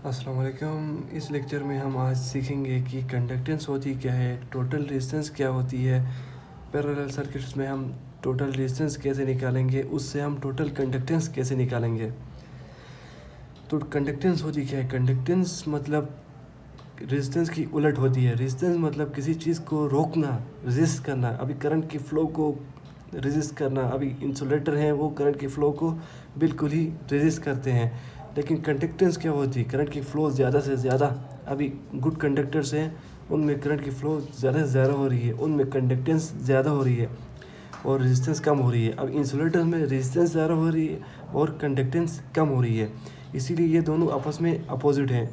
अस्सलाम वालेकुम। इस लेक्चर में हम आज सीखेंगे कि कंडक्टेंस होती क्या है, टोटल रेजिस्टेंस क्या होती है, पैरेलल सर्किट्स में हम टोटल रेजिस्टेंस कैसे निकालेंगे, उससे हम टोटल कंडक्टेंस कैसे निकालेंगे। तो कंडक्टेंस होती क्या है? कंडक्टेंस मतलब रेजिस्टेंस की उलट होती है। रेजिस्टेंस मतलब किसी चीज़ को रोकना, रेजिस्ट करना। अभी करंट की फ़्लो को रेजिस्ट करना। अभी इंसुलेटर हैं, वो करंट की फ़्लो को बिल्कुल ही रेजिस्ट करते हैं। लेकिन कंडक्टेंस क्या होती है? करंट की फ़्लो ज़्यादा से ज़्यादा, अभी गुड कंडक्टर्स हैं उनमें करंट की फ़्लो ज़्यादा से ज़्यादा हो रही है, उनमें कंडक्टेंस ज़्यादा हो रही है और रेजिस्टेंस कम हो रही है। अब इंसुलेटर में रेजिस्टेंस ज़्यादा हो रही है और कंडक्टेंस कम हो रही है, इसीलिए ये दोनों आपस में अपोजिट हैं।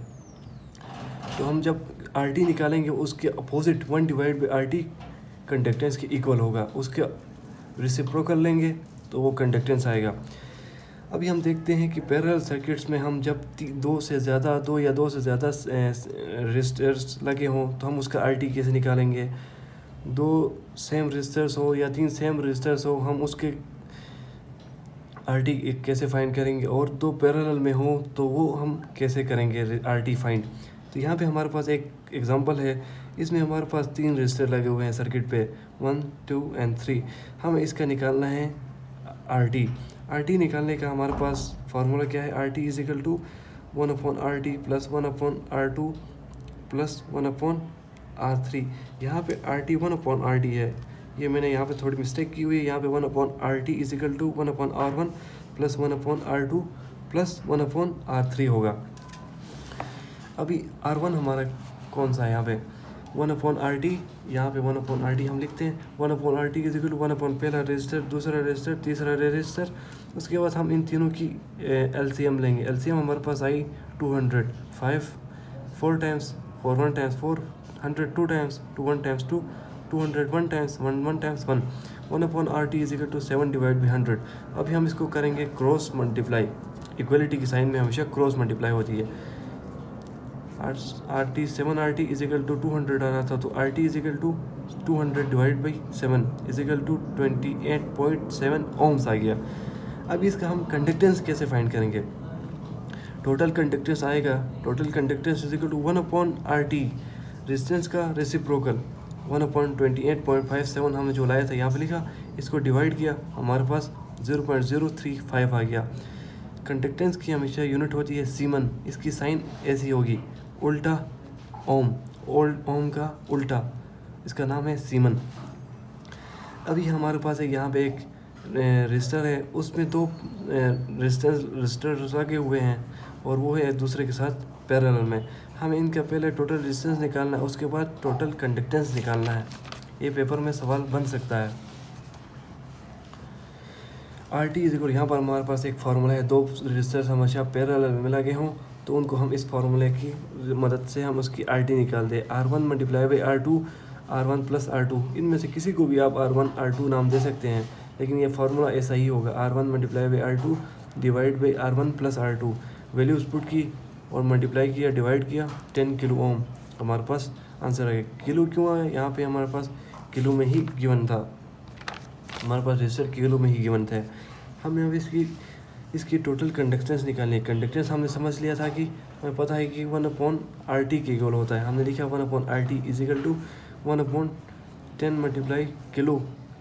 तो हम जब आर टी निकालेंगे उसके अपोजिट 1/RT कंडक्टेंस के इक्वल होगा, उसके रेसिप्रोकल लेंगे तो वो कंडक्टेंस आएगा। अभी हम देखते हैं कि पैरेलल सर्किट्स में हम जब दो या दो से ज़्यादा रेजिस्टर्स लगे हों तो हम उसका आर टी कैसे निकालेंगे। दो सेम रेजिस्टर्स हो या तीन सेम रेजिस्टर्स हो, हम उसके आर टी कैसे फाइंड करेंगे, और दो पैरेलल में हो तो वो हम कैसे करेंगे आर टी फाइंड। तो यहाँ पे हमारे पास एक एग्जांपल है, इसमें हमारे पास तीन रजिस्टर लगे हुए हैं सर्किट पे 1, 2 और 3। हमें इसका निकालना है आर टी निकालने का हमारे पास फार्मूला क्या है? R T is equal to 1/RT plus 1/R2 plus 1/R3। यहाँ पे आर टी 1/RT है, ये मैंने यहाँ पे थोड़ी मिस्टेक की हुई है। यहाँ पे 1/RT is equal to 1/R1 plus 1/R2 plus 1/R3 होगा। अभी R1 हमारा कौन सा है? यहाँ पे 1/RT, यहाँ पे 1/RT हम लिखते हैं। 1/RT इज इक्वल टू 1 पहला रजिस्टर, दूसरा रजिस्टर, तीसरा रजिस्टर। उसके बाद हम इन तीनों की LCM लेंगे। LCM हमारे पास आई 200, 5 4 times 4 1 times 4, 100 2 times 2 1 times 2, 200 1 times 1 1 times 1। 1/RT is equal to 7/100। अभी हम इसको करेंगे क्रॉस मल्टीप्लाई। इक्वलिटी की साइन में हमेशा क्रॉस मल्टीप्लाई होती है। RT इज इक्वल टू 200 आ रहा था, तो RT is equal to 200 divide by 7 is equal to 28.7 ohms आ गया। अब इसका हम कंडक्टेंस कैसे फाइंड करेंगे? टोटल कंडक्टेंस आएगा, total conductance is equal to 1/RT, resistance का रेसिप्रोकल 1/28.57 हमने जो लाया था यहाँ पे लिखा, इसको डिवाइड किया, हमारे पास 0.035 आ गया। कंडक्टेंस की हमेशा यूनिट होती है सीमन, इसकी साइन ऐसी होगी, उल्टा ओम, ओम का उल्टा, इसका नाम है सीमन। अभी हमारे पास एक यहाँ पे एक रजिस्टर है, उसमें दो रजिस्टर लगे हुए हैं और वो है एक दूसरे के साथ पैरेलल में। हमें इनका पहले टोटल रेजिस्टेंस निकालना है, उसके बाद टोटल कंडक्टेंस निकालना है। ये पेपर में सवाल बन सकता है। आर टी इज इक्वल, यहाँ पर हमारे पास एक फार्मूला है, दो रजिस्टर्स हमेशा पैरेलल में लगे हों तो उनको हम इस फार्मूले की मदद से हम उसकी आर टी निकाल दें। R1 multiply by R2, R1 plus R2, इनमें से किसी को भी आप R1 R2 नाम दे सकते हैं, लेकिन ये फार्मूला ऐसा ही होगा। R1 multiply by R2 divide by R1 plus R2। Values put की और मल्टीप्लाई किया, डिवाइड किया, 10 किलो ओम हमारे पास आंसर है। किलो क्यों आया? यहाँ पे हमारे पास किलो में ही गिवन था, हमारे पास रजिस्टर किलो में ही गिवन था। हमें अब इसकी टोटल कंडक्टेंस निकालनी है। कंडक्टेंस हमने समझ लिया था कि हमें पता है कि 1/RT के इक्वल होता है। हमने लिखा 1/RT is equal to 1/10 multiply kilo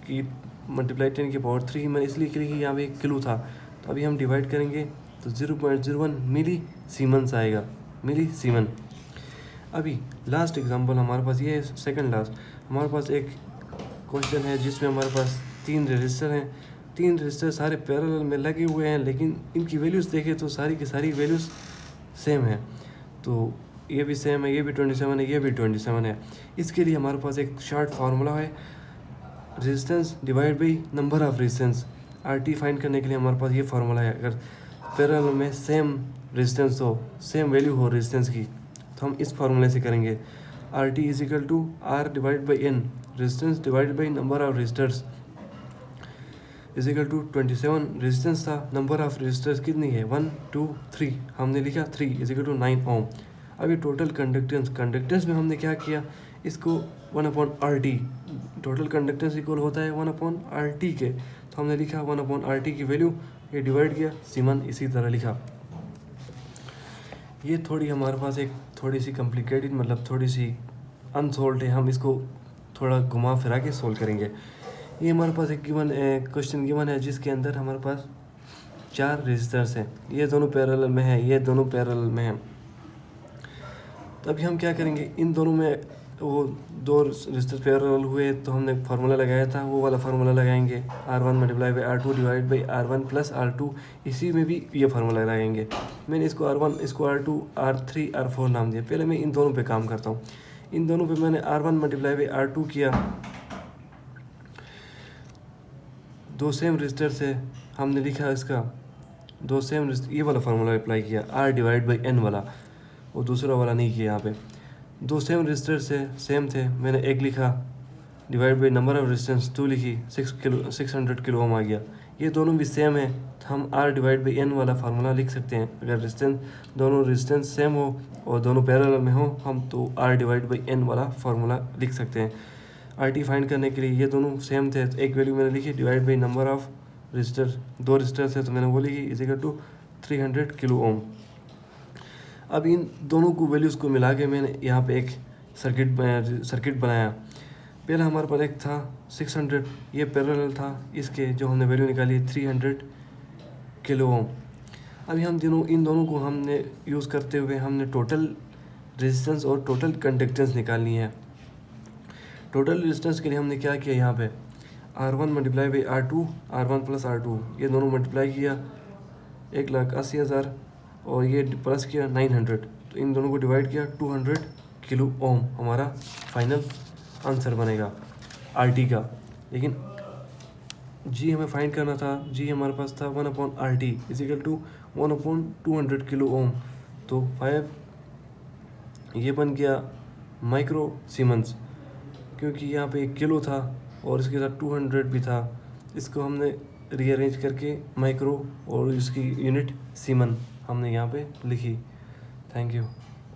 की मल्टीप्लाई 10 की पावर 3। मैंने इसलिए लिखी, यहाँ पे किलो था, तो अभी हम डिवाइड करेंगे तो 0.01 मिली सीमन्स आएगा, मिली सीमन। अभी लास्ट एग्जांपल हमारे पास ये है, सेकंड लास्ट। हमारे पास एक क्वेश्चन है जिसमें हमारे पास तीन रजिस्टर हैं, तीन रजिस्टर सारे पैरेलल में लगे हुए हैं, लेकिन इनकी वैल्यूज़ देखें तो सारी की सारी वैल्यूज़ सेम है। तो ये भी सेम है, ये भी 27 है, ये भी 27 है। इसके लिए हमारे पास एक शॉर्ट फार्मूला है, resistance divide by number of resistance. R T find करने के लिए हमारे पास ये फार्मूला है। अगर पैरेलल में सेम रेजिस्टेंस हो, सेम वैल्यू हो रेजिस्टेंस की, तो हम इस फार्मूले से करेंगे। R T is equal to R divide by N, resistance divide by number of resistors is equal to 27 resistance था, नंबर ऑफ रजिस्टर्स कितनी है 1 2 3, हमने लिखा 3 इज इक्वल टू 9 ओम। अभी टोटल कंडक्टेंस में हमने क्या किया, इसको 1/RT, टोटल कंडक्टेंस इक्वल होता है 1/RT के, तो हमने लिखा 1/RT की वैल्यू, ये डिवाइड किया सीमन, इसी तरह लिखा। ये थोड़ी हमारे पास एक थोड़ी सी कॉम्प्लिकेटेड मतलब थोड़ी सी अनसोल्व है, हम इसको थोड़ा घुमा फिरा के सोल्व करेंगे। ये हमारे पास एक क्वेश्चन गिवन है जिसके अंदर हमारे पास 4 रेजिस्टर्स हैं, ये दोनों पैरेलल में है, ये दोनों पैरेलल में हैं। तो अभी हम क्या करेंगे, इन दोनों में वो 2 रेजिस्टर पैरेलल हुए तो हमने फार्मूला लगाया था, वो वाला फार्मूला लगाएंगे, R1 multiply by R2 divide by R1 plus R2। इसी में भी ये फार्मूला लगाएंगे। मैंने इसको R1, इसको R2, R3, R4 नाम दिया। पहले मैं इन दोनों पे काम करता हूँ। इन दोनों पे मैंने R1 मल्टीप्लाई बाई R2 किया, 2 सेम रेजिस्टर से हमने लिखा इसका 2 सेम ये वाला फार्मूला अप्लाई किया, R डिवाइड बाई N वाला, और दूसरा वाला नहीं किया। यहाँ पे 2 सेम रेजिस्टर से सेम थे, मैंने एक लिखा, divide by number of resistance 2 लिखी, 600 किलो ओम आ गया। ये दोनों भी सेम है तो हम R डिवाइड बाई N वाला फार्मूला लिख सकते हैं। अगर दोनों रेजिस्टेंस सेम हो और दोनों पैरेलल में हो हम तो R डिवाइड बाई N वाला फार्मूला लिख सकते हैं। RT फाइंड करने के लिए ये दोनों सेम थे तो एक वैल्यू मैंने लिखी, divide by number of resistor, 2 resistor थे तो मैंने वो लिखी, is equal to 300 kilo ohm. अब इन दोनों को वैल्यूज़ को मिला के मैंने यहाँ पे एक सर्किट बनाया। पहला हमारे पास एक था 600, ये पैरेलल था, इसके जो हमने वैल्यू निकाली 300 किलो ओम। अभी हम इन दोनों को हमने यूज़ करते हुए हमने टोटल रेजिस्टेंस और टोटल कंडक्टेंस निकालनी है। टोटल रेजिस्टेंस के लिए हमने क्या किया, यहाँ पे R1 multiply by R2, R1 plus R2, ये दोनों मल्टीप्लाई किया 1,80,000 और ये प्लस किया 900, तो इन दोनों को डिवाइड किया 200 किलो ओम हमारा फाइनल आंसर बनेगा RT का। लेकिन G हमें फाइंड करना था, G हमारे पास था 1/RT is equal to 1/200 kilo ohm, तो 5 ये बन गया माइक्रो सीमेंस, क्योंकि यहाँ पे 1 किलो था और इसके साथ 200 भी था, इसको हमने रीअरेंज करके माइक्रो और इसकी यूनिट सीमन हमने यहाँ पे लिखी। Thank you.